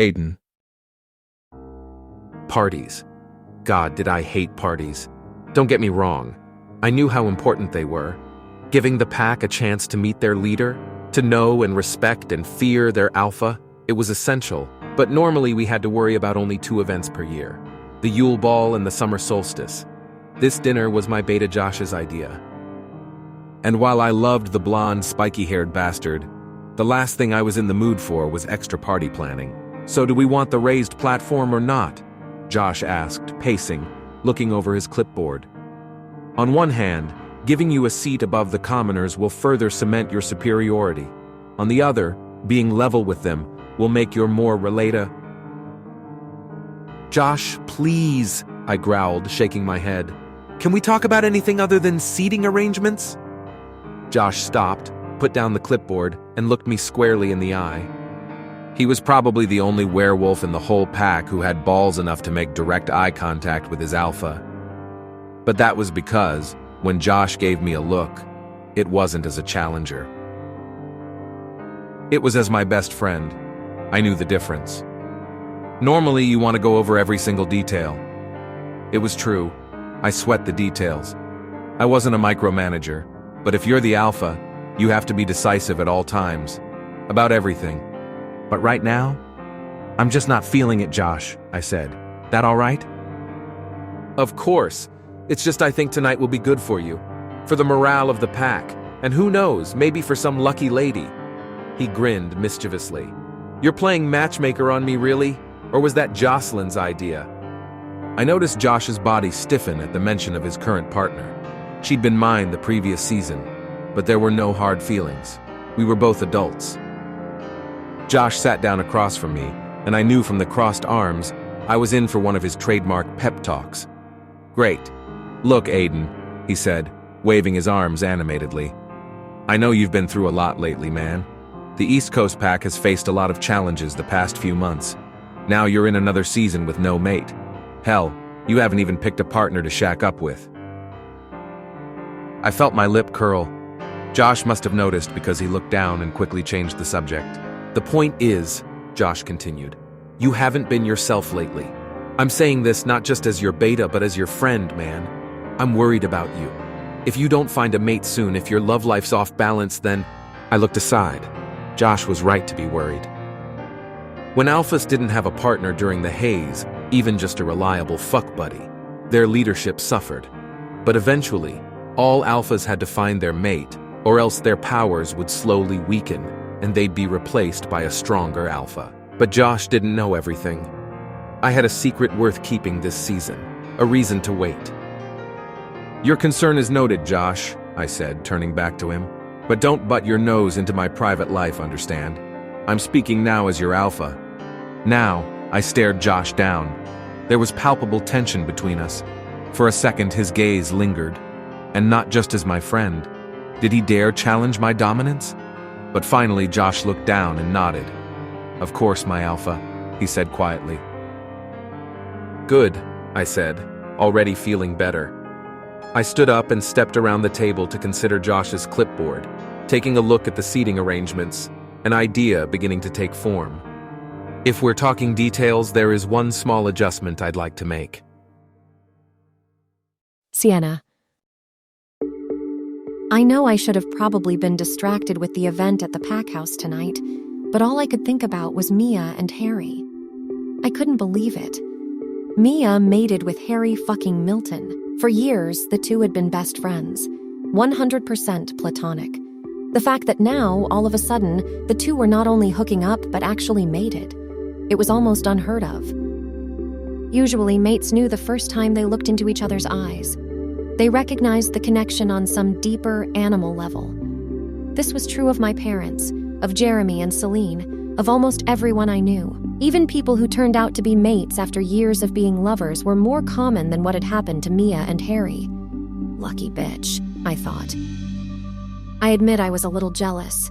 Aiden. Parties. God, did I hate parties. Don't get me wrong. I knew how important they were. Giving the pack a chance to meet their leader, to know and respect and fear their alpha, it was essential. But normally we had to worry about only 2 events per year. The Yule Ball and the summer solstice. This dinner was my beta Josh's idea. And while I loved the blonde, spiky-haired bastard, the last thing I was in the mood for was extra party planning. So do we want the raised platform or not? Josh asked, pacing, looking over his clipboard. On one hand, giving you a seat above the commoners will further cement your superiority. On the other, being level with them will make your more relata. Josh, please, I growled, shaking my head. Can we talk about anything other than seating arrangements? Josh stopped, put down the clipboard, and looked me squarely in the eye. He was probably the only werewolf in the whole pack who had balls enough to make direct eye contact with his alpha. But that was because, when Josh gave me a look, it wasn't as a challenger. It was as my best friend. I knew the difference. Normally, you want to go over every single detail. It was true. I sweat the details. I wasn't a micromanager, but if you're the alpha, you have to be decisive at all times, about everything. But right now, I'm just not feeling it, Josh, I said. That all right? Of course. It's just I think tonight will be good for you, for the morale of the pack, and who knows, maybe for some lucky lady. He grinned mischievously. You're playing matchmaker on me, really? Or was that Jocelyn's idea? I noticed Josh's body stiffen at the mention of his current partner. She'd been mine the previous season, but there were no hard feelings. We were both adults. Josh sat down across from me, and I knew from the crossed arms I was in for one of his trademark pep talks. Great. Look, Aiden, he said, waving his arms animatedly. I know you've been through a lot lately, man. The East Coast pack has faced a lot of challenges the past few months. Now you're in another season with no mate. Hell, you haven't even picked a partner to shack up with. I felt my lip curl. Josh must have noticed because he looked down and quickly changed the subject. The point is, Josh continued, you haven't been yourself lately. I'm saying this not just as your beta, but as your friend, man. I'm worried about you. If you don't find a mate soon, if your love life's off balance, then... I looked aside. Josh was right to be worried. When alphas didn't have a partner during the haze, even just a reliable fuck buddy, their leadership suffered. But eventually, all alphas had to find their mate, or else their powers would slowly weaken, and they'd be replaced by a stronger alpha. But Josh didn't know everything. I had a secret worth keeping this season, a reason to wait. Your concern is noted, Josh, I said, turning back to him. But don't butt your nose into my private life, understand? I'm speaking now as your alpha. Now, I stared Josh down. There was palpable tension between us. For a second, his gaze lingered. And not just as my friend. Did he dare challenge my dominance? But finally, Josh looked down and nodded. Of course, my alpha, he said quietly. Good, I said, already feeling better. I stood up and stepped around the table to consider Josh's clipboard, taking a look at the seating arrangements, an idea beginning to take form. If we're talking details, there is one small adjustment I'd like to make. Sienna. I know I should have probably been distracted with the event at the pack house tonight, but all I could think about was Mia and Harry. I couldn't believe it. Mia mated with Harry fucking Milton. For years, the two had been best friends, 100% platonic. The fact that now, all of a sudden, the two were not only hooking up but actually mated. It was almost unheard of. Usually, mates knew the first time they looked into each other's eyes. They recognized the connection on some deeper animal level. This was true of my parents, of Jeremy and Celine, of almost everyone I knew. Even people who turned out to be mates after years of being lovers were more common than what had happened to Mia and Harry. Lucky bitch, I thought. I admit I was a little jealous.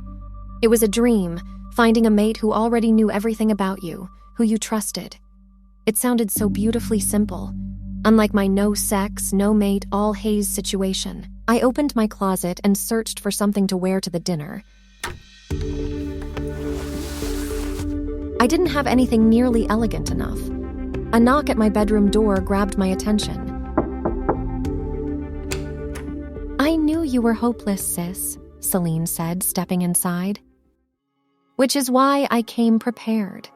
It was a dream, finding a mate who already knew everything about you, who you trusted. It sounded so beautifully simple. Unlike my no sex, no mate, all haze situation, I opened my closet and searched for something to wear to the dinner. I didn't have anything nearly elegant enough. A knock at my bedroom door grabbed my attention. "I knew you were hopeless, sis," Celine said, stepping inside. "Which is why I came prepared."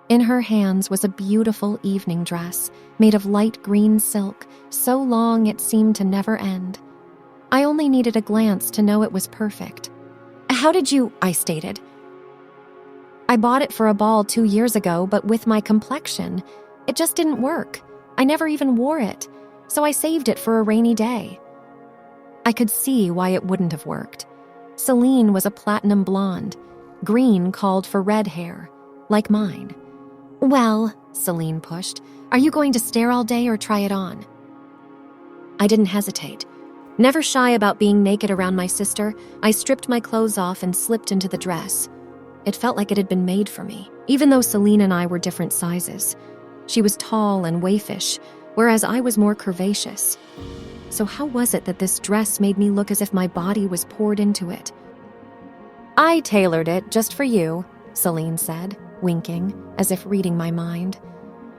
In her hands was a beautiful evening dress made of light green silk, so long it seemed to never end. I only needed a glance to know it was perfect. "How did you?" I stated. "I bought it for a ball 2 years ago, but with my complexion, it just didn't work. I never even wore it, so I saved it for a rainy day." I could see why it wouldn't have worked. Celine was a platinum blonde. Green called for red hair, like mine. "Well," Celine pushed, "are you going to stare all day or try it on?" I didn't hesitate. Never shy about being naked around my sister, I stripped my clothes off and slipped into the dress. It felt like it had been made for me, even though Celine and I were different sizes. She was tall and waifish, whereas I was more curvaceous. So how was it that this dress made me look as if my body was poured into it? "I tailored it just for you," Celine said, winking, as if reading my mind.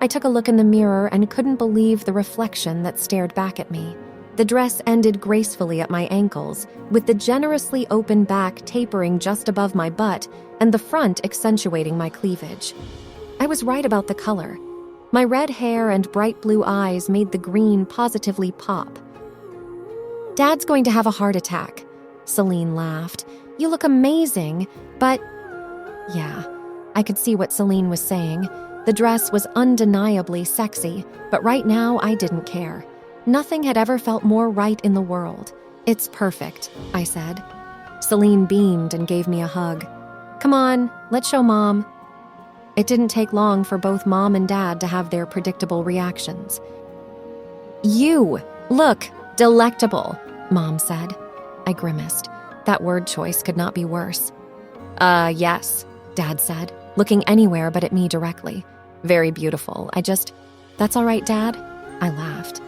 I took a look in the mirror and couldn't believe the reflection that stared back at me. The dress ended gracefully at my ankles, with the generously open back tapering just above my butt and the front accentuating my cleavage. I was right about the color. My red hair and bright blue eyes made the green positively pop. "Dad's going to have a heart attack," Celine laughed. "You look amazing, but..." Yeah, I could see what Celine was saying. The dress was undeniably sexy, but right now I didn't care. Nothing had ever felt more right in the world. "It's perfect," I said. Celine beamed and gave me a hug. "Come on, let's show Mom." It didn't take long for both Mom and Dad to have their predictable reactions. "You look delectable," Mom said. I grimaced. That word choice could not be worse. Yes," Dad said, looking anywhere but at me directly. "Very beautiful. That's all right, Dad?" I laughed.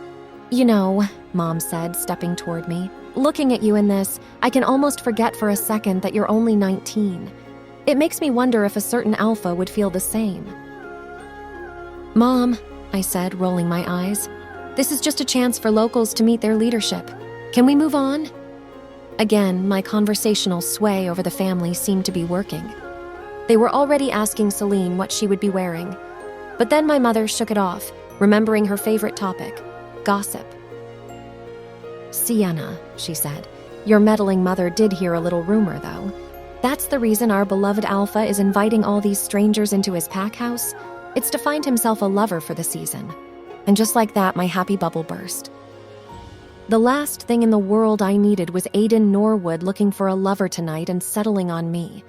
"You know," Mom said, stepping toward me, "looking at you in this, I can almost forget for a second that you're only 19. It makes me wonder if a certain alpha would feel the same." "Mom," I said, rolling my eyes, "this is just a chance for locals to meet their leadership. Can we move on?" Again, my conversational sway over the family seemed to be working. They were already asking Celine what she would be wearing. But then my mother shook it off, remembering her favorite topic, gossip. "Sienna," she said, "your meddling mother did hear a little rumor, though. That's the reason our beloved Alpha is inviting all these strangers into his pack house. It's to find himself a lover for the season." And just like that, my happy bubble burst. The last thing in the world I needed was Aiden Norwood looking for a lover tonight and settling on me,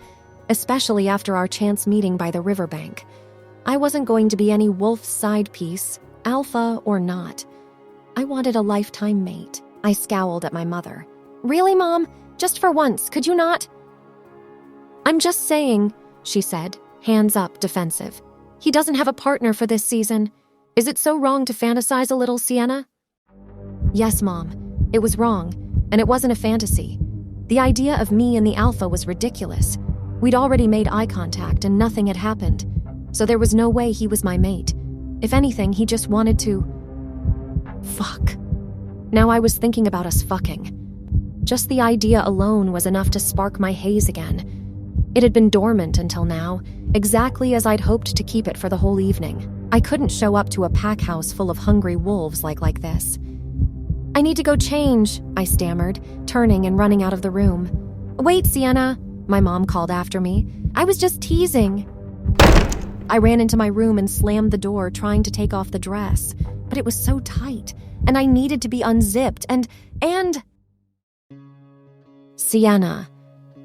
especially after our chance meeting by the riverbank. I wasn't going to be any wolf's side piece, alpha or not. I wanted a lifetime mate. I scowled at my mother. "Really, Mom? Just for once, could you not?" "I'm just saying," she said, hands up, defensive. "He doesn't have a partner for this season. Is it so wrong to fantasize a little, Sienna?" "Yes, Mom. It was wrong, and it wasn't a fantasy. The idea of me and the Alpha was ridiculous. We'd already made eye contact and nothing had happened, so there was no way he was my mate. If anything, he just wanted to... Fuck. Now I was thinking about us fucking. Just the idea alone was enough to spark my haze again. It had been dormant until now, exactly as I'd hoped to keep it for the whole evening. I couldn't show up to a pack house full of hungry wolves like this. "I need to go change," I stammered, turning and running out of the room. "Wait, Sienna," my mom called after me. "I was just teasing." I ran into my room and slammed the door, trying to take off the dress, but it was so tight, and I needed to be unzipped, and... "Sienna,"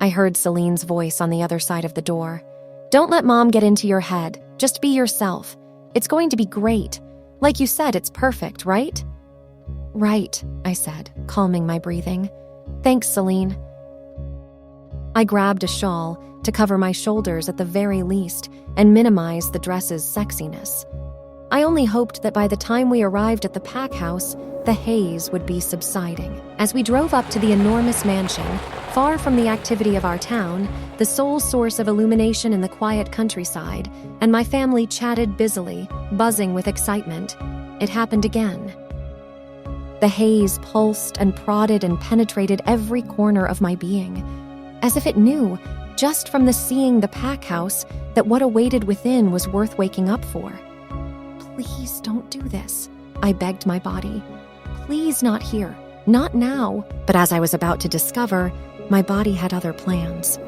I heard Celine's voice on the other side of the door. "Don't let Mom get into your head. Just be yourself. It's going to be great. Like you said, it's perfect, right?" "Right," I said, calming my breathing. "Thanks, Celine." I grabbed a shawl to cover my shoulders at the very least and minimize the dress's sexiness. I only hoped that by the time we arrived at the pack house, the haze would be subsiding. As we drove up to the enormous mansion, Far from the activity of our town, the sole source of illumination in the quiet countryside, and my family chatted busily, buzzing with excitement. It happened again. The haze pulsed and prodded and penetrated every corner of my being, as if it knew, just from the seeing the pack house, that what awaited within was worth waking up for. Please don't do this, I begged my body. Please not here, not now. But as I was about to discover, my body had other plans.